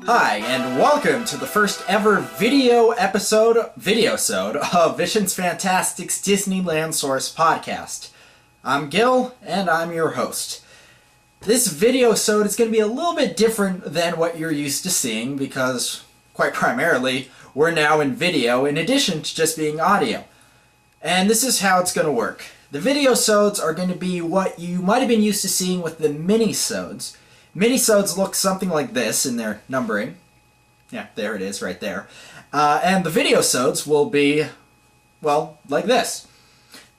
Hi, and welcome to the first ever Videosode of Visions Fantastic Disneyland Source podcast. I'm Gil, and I'm your host. This Videosode is going to be a little bit different than what you're used to seeing because, quite primarily, we're now in video in addition to just being audio. And this is how it's going to work. The Videosodes are going to be what you might have been used to seeing with the minisodes. Minisodes look something like this in their numbering. Yeah, there it is right there. And the Videosodes will be, well, like this.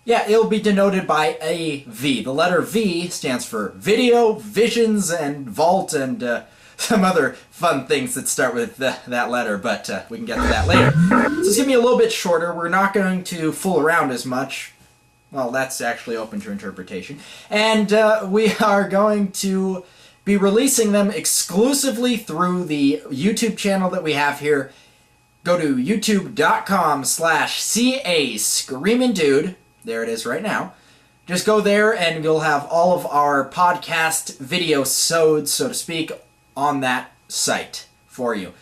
Yeah, it'll be denoted by a V. The letter V stands for Video, Visions, and Vault, and some other fun things that start with that letter, but we can get to that later. So it's going to be a little bit shorter. We're not going to fool around as much. Well, that's actually open to interpretation. And we are going to be releasing them exclusively through the YouTube channel that we have here. Go to youtube.com/CA Screamin Dude. There it is right now. Just go there and you'll have all of our podcast videosodes, so to speak, on that site for you.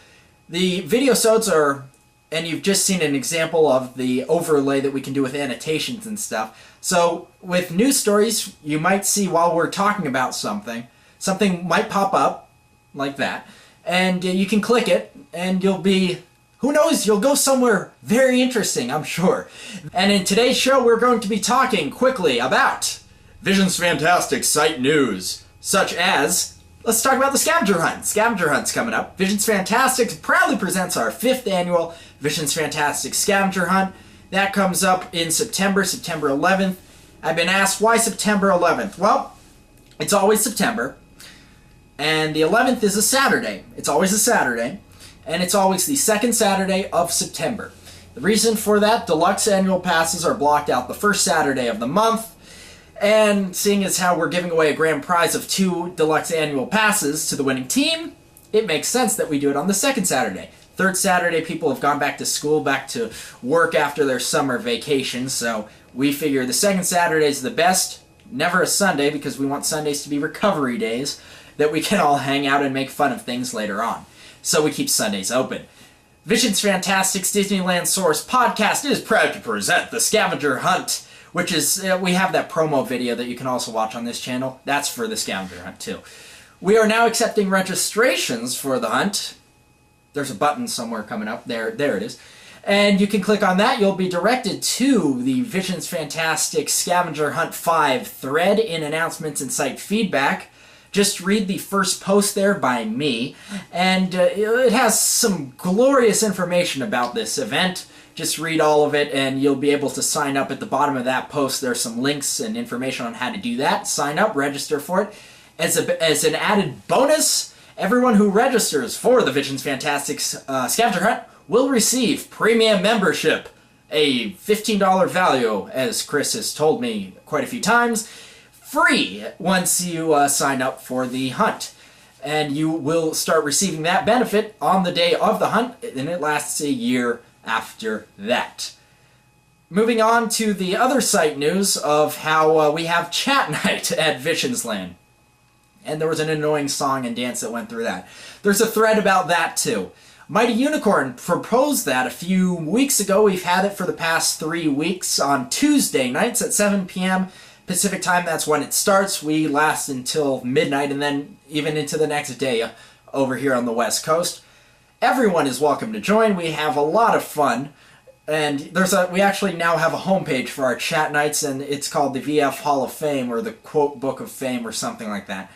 The videosodes are, and you've just seen an example of the overlay that we can do with annotations and stuff. So with news stories, you might see while we're talking about something might pop up like that, and you can click it, and you'll be, who knows, you'll go somewhere very interesting, I'm sure. And in today's show, we're going to be talking quickly about Visions Fantastic site news, such as, let's talk about the Scavenger Hunt. Scavenger Hunt's coming up. Visions Fantastic proudly presents our 5th annual Visions Fantastic Scavenger Hunt. That comes up in September 11th. I've been asked, why September 11th? Well, it's always September. And the 11th is a Saturday. It's always a Saturday. And it's always the second Saturday of September. The reason for that, deluxe annual passes are blocked out the first Saturday of the month. And seeing as how we're giving away a grand prize of 2 deluxe annual passes to the winning team, it makes sense that we do it on the second Saturday. Third Saturday, people have gone back to school, back to work after their summer vacation. So we figure the second Saturday is the best. Never a Sunday, because we want Sundays to be recovery days that we can all hang out and make fun of things later on. So we keep Sundays open. Visions Fantastic Disneyland Source podcast is proud to present the Scavenger Hunt, which is, we have that promo video that you can also watch on this channel. That's for the Scavenger Hunt too. We are now accepting registrations for the hunt. There's a button somewhere coming up. There it is. And you can click on that. You'll be directed to the Visions Fantastic Scavenger Hunt 5 thread in announcements and site feedback. Just read the first post there by me, and it has some glorious information about this event. Just read all of it, and you'll be able to sign up at the bottom of that post. There's some links and information on how to do that. Sign up, register for it. As an added bonus, everyone who registers for the Visions Fantastic Scavenger Hunt will receive premium membership, a $15 value, as Chris has told me quite a few times, free once you sign up for the hunt. And you will start receiving that benefit on the day of the hunt, and it lasts a year after that. Moving on to the other site news of how we have Chat Nite at Visionsland. And there was an annoying song and dance that went through that. There's a thread about that too. Mighty Unicorn proposed that a few weeks ago. We've had it for the past 3 weeks on Tuesday nights at 7 p.m. Pacific time. That's when it starts. We last until midnight and then even into the next day over here on the West Coast. Everyone is welcome to join. We have a lot of fun. And we actually now have a homepage for our Chat Nites, and it's called the VF Hall of Fame or the Quote Book of Fame or something like that.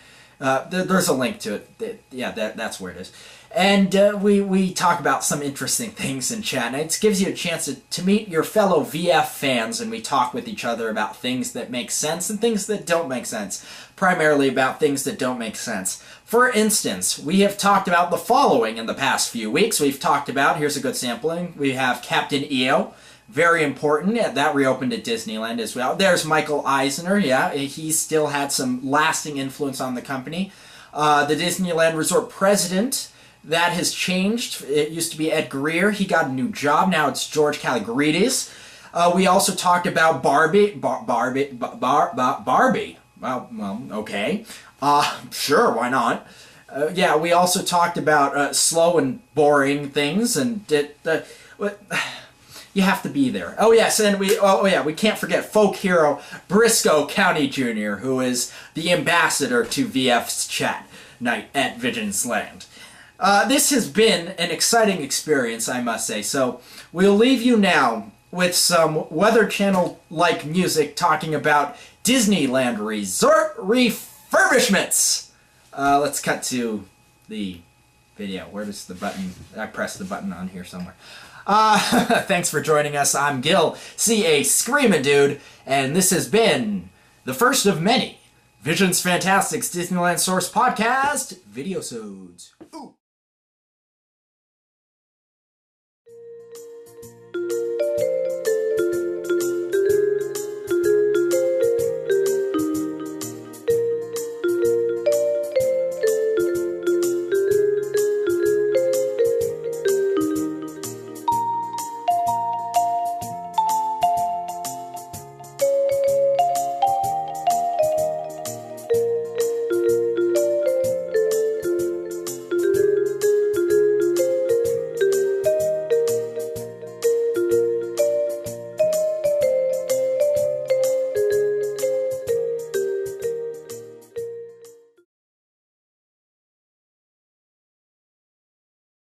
There's a link to it. Yeah, that's where it is. And we talk about some interesting things in Chat Nights. It gives you a chance to meet your fellow VF fans, and we talk with each other about things that make sense and things that don't make sense. Primarily about things that don't make sense. For instance, we have talked about the following in the past few weeks. We've talked about, here's a good sampling, we have Captain EO. Very important. Yeah, that reopened at Disneyland as well. There's Michael Eisner. Yeah, he still had some lasting influence on the company. The Disneyland Resort president, that has changed. It used to be Ed Greer. He got a new job. Now it's George Kalogridis. We also talked about Barbie. Barbie. Well, okay. Sure, why not? Yeah, we also talked about slow and boring things, and you have to be there. Oh yes, and we can't forget folk hero Briscoe County Jr., who is the ambassador to VF's Chat Nite at Visionsland. This has been an exciting experience, I must say, so we'll leave you now with some Weather Channel-like music talking about Disneyland Resort refurbishments. Let's cut to the video. Where does the button... I pressed the button on here somewhere. Thanks for joining us. I'm Gil, C.A. Screamin Dude, and this has been the first of many Visions Fantastic Disneyland Source podcast Videosodes. Ooh.